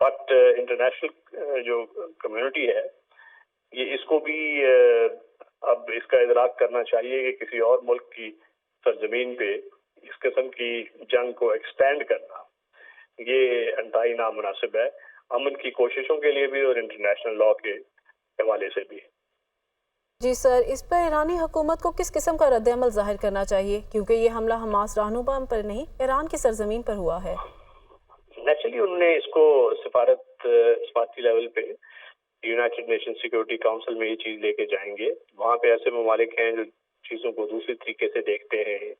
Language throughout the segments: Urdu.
بٹ انٹرنیشنل جو کمیونٹی ہے یہ اس کو بھی اب اس کا ادراک کرنا چاہیے کہ کسی اور ملک کی سرزمین پہ اس قسم کی جنگ کو ایکسٹینڈ کرنا یہ انتہائی نامناسب ہے، امن کی کوششوں کے لیے بھی اور انٹرنیشنل لاء کے حوالے سے بھی۔ جی سر، اس پر ایرانی حکومت کو کس قسم کا رد عمل ظاہر کرنا چاہیے کیونکہ یہ حملہ حماس رہنما پر نہیں ایران کی سرزمین پر ہوا ہے؟ نیچرلی انہوں نے اس کو سفارتی لیول پہ یونائٹڈ نیشن سیکورٹی کاؤنسل میں یہ چیز لے کے جائیں گے۔ وہاں پہ ایسے ممالک ہیں جو چیزوں کو دوسری طریقے سے دیکھتے ہیں،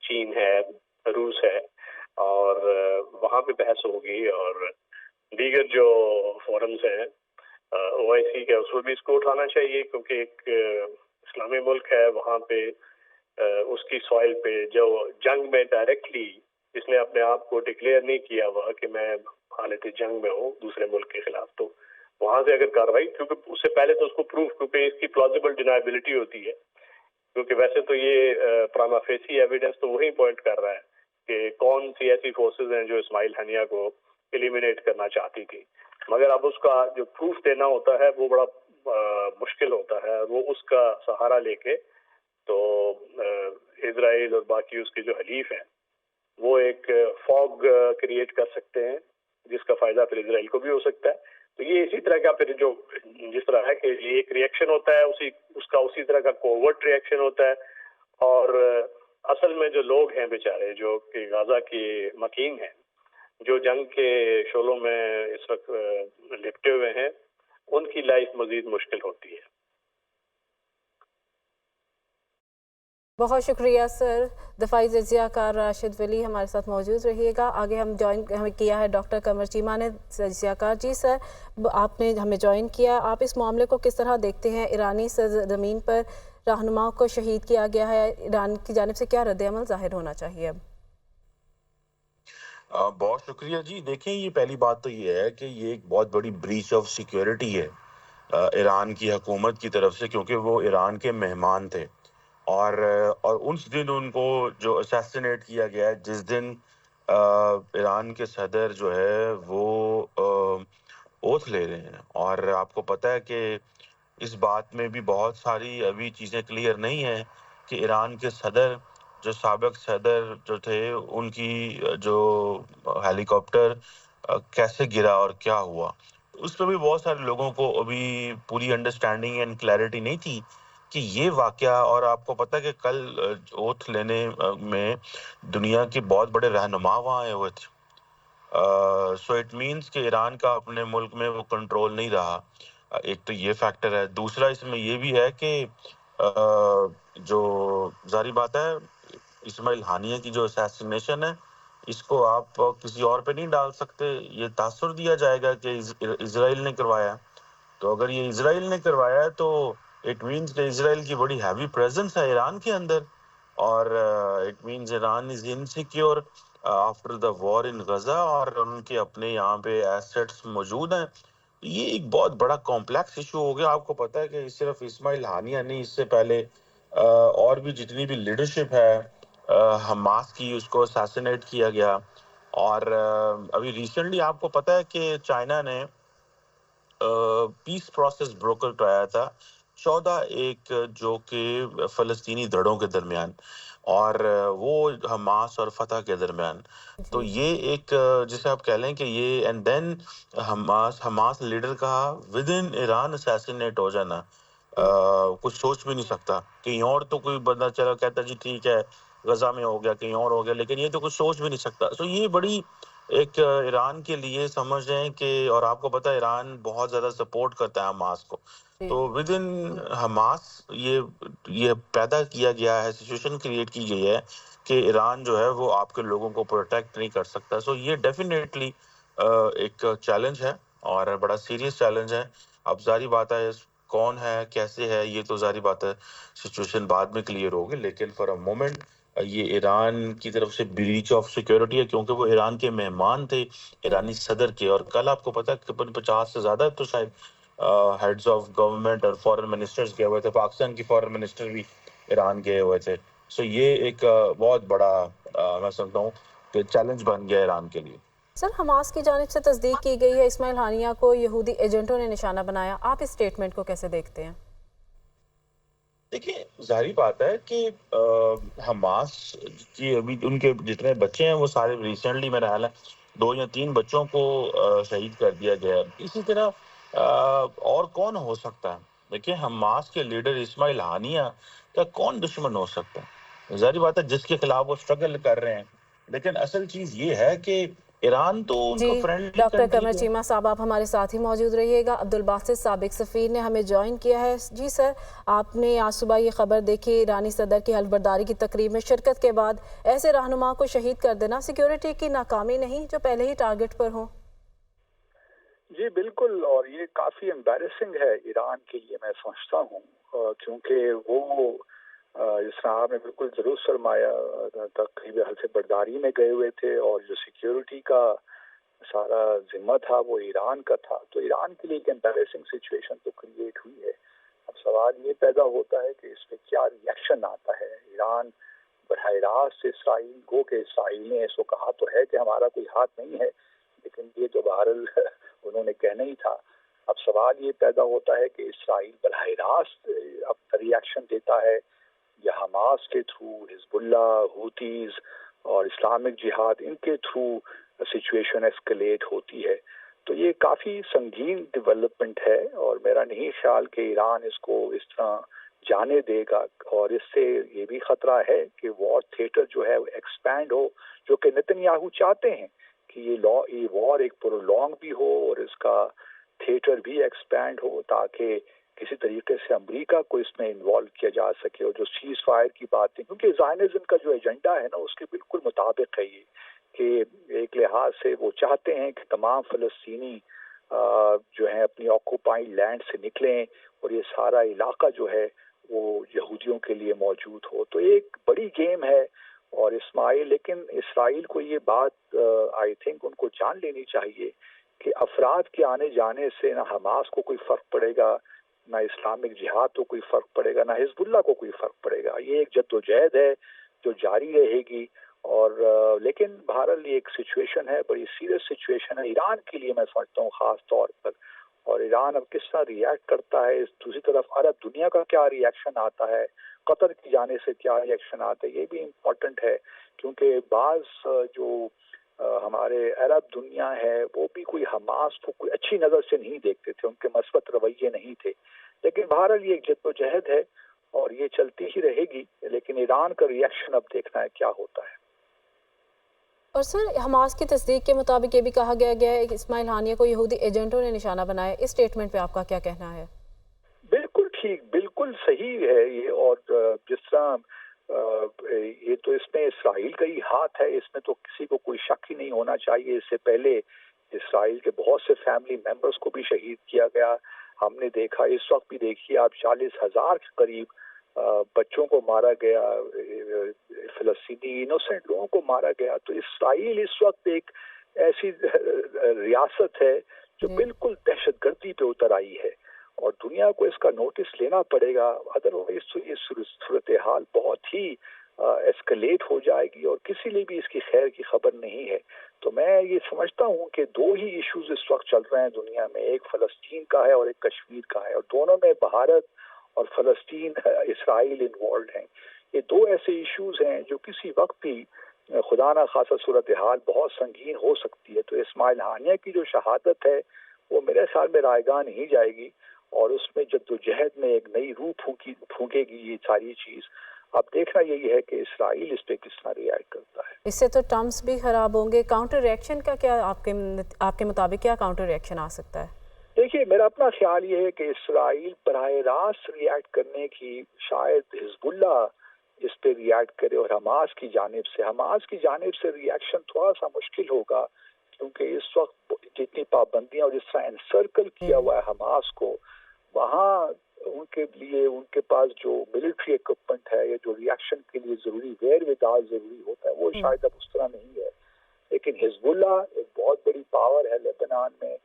چین ہے، روس ہے، اور وہاں پہ بحث ہوگی، اور دیگر جو فورمز ہیں OIC کے اصول بھی اس کو اٹھانا چاہیے، کیونکہ ایک اسلامی ملک ہے، وہاں پہ اس کی سوائل پہ جو جنگ میں ڈائریکٹلی اس نے اپنے آپ کو ڈکلیئر نہیں کیا ہوا کہ میں حالت جنگ میں ہوں دوسرے ملک کے خلاف، تو وہاں سے اگر کارروائی، کیونکہ اس سے پہلے تو اس کو پروف، کیونکہ اس کی پلازیبل ڈینائبلٹی ہوتی ہے، کیونکہ ویسے تو یہ پراما فیسی ایویڈنس تو وہی پوائنٹ کر رہا ہے کہ کون سی ایسی فورسز ہیں جو اسماعیل ہنیہ کو ایلیمینیٹ کرنا چاہتی تھی، مگر اب اس کا جو پروف دینا ہوتا ہے وہ بڑا مشکل ہوتا ہے، وہ اس کا سہارا لے کے تو اسرائیل اور باقی اس کے جو حلیف ہیں وہ ایک فوگ کریٹ کر سکتے ہیں جس کا فائدہ پھر اسرائیل کو بھی ہو سکتا ہے۔ تو یہ اسی طرح کا پھر جو جس طرح ہے کہ یہ ایک ریئیکشن ہوتا ہے، اسی طرح کا کوورٹ ریئیکشن ہوتا ہے، اور اصل میں جو لوگ ہیں بیچارے جو کہ غزہ کے مکین ہیں، جو جنگ کے شعلوں میں اس وقت لپٹے ہوئے ہیں، ان کی لائف مزید مشکل ہوتی ہے۔ بہت شکریہ سر۔ دفاعی تجزیہ کار راشد ولی ہمارے ساتھ موجود رہیے گا۔ آگے ہمیں کیا ہے ڈاکٹر قمر چیمہ نے، تجزیہ کار۔ جی سر، آپ نے ہمیں جوائن کیا، آپ اس معاملے کو کس طرح دیکھتے ہیں؟ ایرانی سرزمین پر رہنما کو شہید کیا گیا ہے، ایران کی جانب سے کیا رد عمل ظاہر ہونا چاہیے اب؟ بہت شکریہ جی۔ دیکھیں، یہ پہلی بات تو یہ ہے کہ یہ ایک بہت بڑی بریچ آف سیکیورٹی ہے ایران کی حکومت کی طرف سے، کیونکہ وہ ایران کے مہمان تھے، اور اس دن ان کو جو اسیسینیٹ کیا گیا ہے، جس دن ایران کے صدر جو ہے وہ اوتھ لے رہے ہیں، اور آپ کو پتہ ہے کہ اس بات میں بھی بہت ساری ابھی چیزیں کلیئر نہیں ہیں کہ ایران کے صدر، جو سابق صدر جو تھے، ان کی جو ہیلی کاپٹر کیسے گرا اور کیا ہوا، اس پہ بھی بہت سارے لوگوں کو ابھی پوری انڈرسٹینڈنگ اینڈ کلیئرٹی نہیں تھی کہ یہ واقعہ۔ اور آپ کو پتہ ہے کہ کل اوتھ لینے میں دنیا کے بہت بڑے رہنما وہاں آئے ہوئے تھے، سو اٹ مینس کہ ایران کا اپنے ملک میں وہ کنٹرول نہیں رہا۔ ایک تو یہ فیکٹر ہے، دوسرا اس میں یہ بھی ہے کہ جو ظاہری بات ہے، اسماعیل ہانیہ کی جو اسیسینیشن ہے، اس کو آپ کسی اور پہ نہیں ڈال سکتے، یہ تاثر دیا جائے گا کہ اسرائیل نے کروایا۔ تو اگر یہ اسرائیل نے کروایا ہے تو اٹ مینس کہ اسرائیل کی بڑی ہیوی پریزنس ہے ایران کے اندر، اور it means Iran is insecure after the war in Gaza, اور ان کے اپنے یہاں پہ ایسٹس موجود ہیں۔ یہ ایک بہت بڑا کمپلیکس ایشو ہو گیا۔ آپ کو پتہ ہے کہ صرف اسماعیل ہانیہ نہیں، اس سے پہلے اور بھی جتنی بھی لیڈرشپ ہے حماس کی، اس کو اسیسینیٹ کیا گیا، اور ابھی ریسنٹلی آپ کو پتہ ہے کہ چائنا نے پیس پروسیس بروکر کرایا تھا 14 ایک جو کہ فلسطینی دھڑوں کے درمیان، اور وہ حماس اور فتح کے درمیان۔ تو یہ ایک جسے آپ کہہ لیں کہ یہ اینڈ دین حماس لیڈر کا ود ان ایران اسیسینیٹ ہو جانا، کچھ سوچ بھی نہیں سکتا۔ کہیں اور تو کوئی بندہ چلا کہتا جی ٹھیک ہے غزہ میں ہو گیا، کہیں اور ہو گیا، لیکن یہ تو کچھ سوچ بھی نہیں سکتا۔ سو یہ بڑی ایک ایران کے لیے سمجھ رہے ہیں کہ، اور آپ کو پتہ ہے ایران بہت زیادہ سپورٹ کرتا ہے حماس کو، تو ود ان حماس یہ پیدا کیا گیا ہے، سچویشن کریٹ کی گئی ہے کہ ایران جو ہے وہ آپ کے لوگوں کو پروٹیکٹ نہیں کر سکتا۔ سو یہ ڈیفینیٹلی ایک چیلنج ہے، اور بڑا سیریس چیلنج ہے۔ اب ظاہری بات ہے کون ہے کیسے ہے، یہ تو ظاہری بات ہے سچویشن بعد میں کلیئر ہوگی، لیکن فار اے مومنٹ یہ ایران کی طرف سے بریچ آف سیکیورٹی ہے، کیونکہ وہ ایران کے مہمان تھے، ایرانی صدر کے، اور کل آپ کو پتہ ہے کہ 50 سے زیادہ تو شاید ہیڈز آف گورنمنٹ اور فورن منسٹرز گئے ہوئے تھے، پاکستان کی فورن منسٹر بھی ایران گئے ہوئے تھے۔ سو یہ ایک بہت بڑا میں سمجھتا ہوں کہ چیلنج بن گیا ایران کے لیے۔ سر حماس کی جانب سے تصدیق کی گئی ہے اسماعیل ہانیہ کو یہودی ایجنٹوں نے نشانہ بنایا، آپ اس سٹیٹمنٹ کو کیسے دیکھتے ہیں؟ دیکھیے ظاہری بات ہے کہ حماس کی ابھی ان کے جتنے بچے ہیں وہ سارے ریسنٹلی میرا خیال ہے 2 یا 3 بچوں کو شہید کر دیا گیا ہے۔ اسی طرح اور کون ہو سکتا ہے؟ دیکھیے حماس کے لیڈر اسماعیل ہانیہ کا کون دشمن ہو سکتا ہے؟ ظاہری بات ہے جس کے خلاف وہ اسٹرگل کر رہے ہیں، لیکن اصل چیز یہ ہے کہ ایران تو ان جی کا فرینڈلی ڈاکٹر کنٹری قمر ہے۔ چیمہ صاحب، آپ ہمارے ساتھ ہی موجود رہیے گا۔ عبدالباسط سابق سفیر نے ہمیں جوائن کیا ہے۔ جی سر، آپ نے آج صبح یہ خبر دیکھی، ایرانی صدر کی حلف برداری کی تقریب میں شرکت کے بعد ایسے رہنما کو شہید کر دینا سیکیورٹی کی ناکامی نہیں جو پہلے ہی ٹارگٹ پر ہوں؟ جی بالکل، اور یہ کافی امبیرسنگ ہے ایران کے لیے میں سمجھتا ہوں، کیونکہ وہ اس طرح آپ نے بالکل درست فرمایا، تقریب حلف برداری میں گئے ہوئے تھے اور جو سیکیورٹی کا سارا ذمہ تھا وہ ایران کا تھا، تو ایران کے لیے ایک امبیرسنگ سچویشن تو کریٹ ہوئی ہے۔ اب سوال یہ پیدا ہوتا ہے کہ اس پہ کیا ریئیکشن آتا ہے۔ ایران براہ راست اسرائیل کو، کہ اسرائیل نے اس کو کہا تو ہے کہ ہمارا کوئی ہاتھ نہیں ہے، لیکن یہ تو بہرحال انہوں نے کہنا ہی تھا۔ اب سوال یہ پیدا ہوتا ہے کہ اسرائیل براہ راست اب ریئیکشن دیتا ہے یا حماس کے تھرو، حزب اللہ، ہوتیز اور اسلامک جہاد، ان کے تھرو سچویشن ایسکلیٹ ہوتی ہے۔ تو یہ کافی سنگین ڈیولپمنٹ ہے اور میرا نہیں خیال کہ ایران اس کو اس طرح جانے دے گا، اور اس سے یہ بھی خطرہ ہے کہ وار تھیٹر جو ہے وہ ایکسپینڈ ہو، جو کہ نتن یاہو چاہتے ہیں کہ یہ وار ایک پرولونگ بھی ہو اور اس کا تھیٹر بھی ایکسپینڈ ہو، تاکہ کسی طریقے سے امریکہ کو اس میں انوالو کیا جا سکے، اور جو سیز فائر کی بات ہے، کیونکہ زائنزم کا جو ایجنڈا ہے نا اس کے بالکل مطابق ہے یہ، کہ ایک لحاظ سے وہ چاہتے ہیں کہ تمام فلسطینی جو ہیں اپنی آکوپائنگ لینڈ سے نکلیں اور یہ سارا علاقہ جو ہے وہ یہودیوں کے لیے موجود ہو۔ تو یہ ایک بڑی گیم ہے، اور لیکن اسرائیل کو یہ بات آئی تھنک ان کو جان لینی چاہیے کہ افراد کے آنے جانے سے نہ حماس کو کوئی فرق پڑے گا، نہ اسلامک جہاد کو کوئی فرق پڑے گا، نہ حزب اللہ کو کوئی فرق پڑے گا۔ یہ ایک جدوجہد ہے جو جاری رہے گی، اور لیکن بہرحال یہ ایک سچویشن ہے، بڑی سیریس سچویشن ہے ایران کے لیے میں سمجھتا ہوں خاص طور پر، اور ایران اب کس طرح ریئیکٹ کرتا ہے۔ دوسری طرف عرب دنیا کا کیا ریئیکشن آتا ہے، قطر کی جانب سے کیا ریئیکشن آتا ہے، یہ بھی امپورٹنٹ ہے، کیونکہ بعض جو ہمارے عرب دنیا ہے وہ بھی کوئی حماس کو کوئی اچھی نظر سے نہیں دیکھتے تھے، ان کے مثبت رویے نہیں تھے، لیکن بہرحال یہ ایک جدوجہد ہے اور یہ چلتی ہی رہے گی، لیکن ایران کا ریئیکشن اب دیکھنا ہے کیا ہوتا ہے۔ اور سر حماس کی تصدیق کے مطابق یہ بھی کہا گیا ہے کہ اسماعیل ہانیہ کو یہودی ایجنٹوں نے نشانہ بنایا، اس سٹیٹمنٹ پہ آپ کا کیا کہنا ہے؟ بالکل ٹھیک، بالکل صحیح ہے یہ، اور جس طرح یہ تو اس میں اسرائیل کا ہی ہاتھ ہے، اس میں تو کسی کو کوئی شک ہی نہیں ہونا چاہیے۔ اس سے پہلے اسرائیل کے بہت سے فیملی ممبرز کو بھی شہید کیا گیا، ہم نے دیکھا، اس وقت بھی دیکھیے آپ 40,000 کے قریب بچوں کو مارا گیا، فلسطینی انوسنٹ لوگوں کو مارا گیا۔ تو اسرائیل اس وقت ایک ایسی ریاست ہے جو بالکل دہشت گردی پہ اتر آئی ہے، اور دنیا کو اس کا نوٹس لینا پڑے گا، ادروائز تو یہ صورتحال بہت ہی ایسکلیٹ ہو جائے گی اور کسی لیے بھی اس کی خیر کی خبر نہیں ہے۔ تو میں یہ سمجھتا ہوں کہ 2 ہی ایشوز اس وقت چل رہے ہیں دنیا میں، ایک فلسطین کا ہے اور ایک کشمیر کا ہے، اور دونوں میں بھارت اور فلسطین، اسرائیل انوالوڈ ہیں۔ یہ 2 ایسے ایشوز ہیں جو کسی وقت بھی خدا نہ خاصا صورتحال بہت سنگین ہو سکتی ہے۔ تو اسماعیل ہانیہ کی جو شہادت ہے وہ میرے خیال میں رائے گاہ نہیں جائے گی، اور اس میں جدوجہد میں ایک نئی روح پھونکے گی یہ ساری چیز۔ اب دیکھنا یہی ہے کہ اسرائیل اس پہ کس طرح ریئیکٹ کرتا ہے۔ اس سے تو ٹرمز بھی خراب ہوں گے، کاؤنٹر ریئیکشن کا کیا آپ کے مطابق کیا کاؤنٹر ریئیکشن آ سکتا ہے؟ دیکھیے میرا اپنا خیال یہ ہے کہ اسرائیل براہ راست ریئیکٹ کرنے کی، شاید حزب اللہ اس پہ ریئیکٹ کرے، اور حماس کی جانب سے ریئیکشن تھوڑا سا مشکل ہوگا، کیونکہ اس وقت جتنی پابندیاں اور جس طرح انسرکل کیا ہوا ہے حماس کو، وہاں ان کے لیے ان کے پاس جو ملٹری اکوپمنٹ ہے یا جو ریئیکشن کے لیے ضروری ویئر ضروری ہوتا ہے وہ شاید اب اس طرح نہیں ہے۔ لیکن حزب اللہ ایک بہت بڑی پاور ہے لیبنان میں،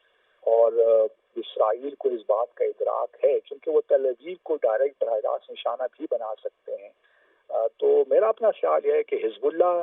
اور اسرائیل کو اس بات کا ادراک ہے، کیونکہ وہ تل ابیب کو ڈائریکٹ براہ راست نشانہ بھی بنا سکتے ہیں۔ تو میرا اپنا خیال یہ ہے کہ حزب اللہ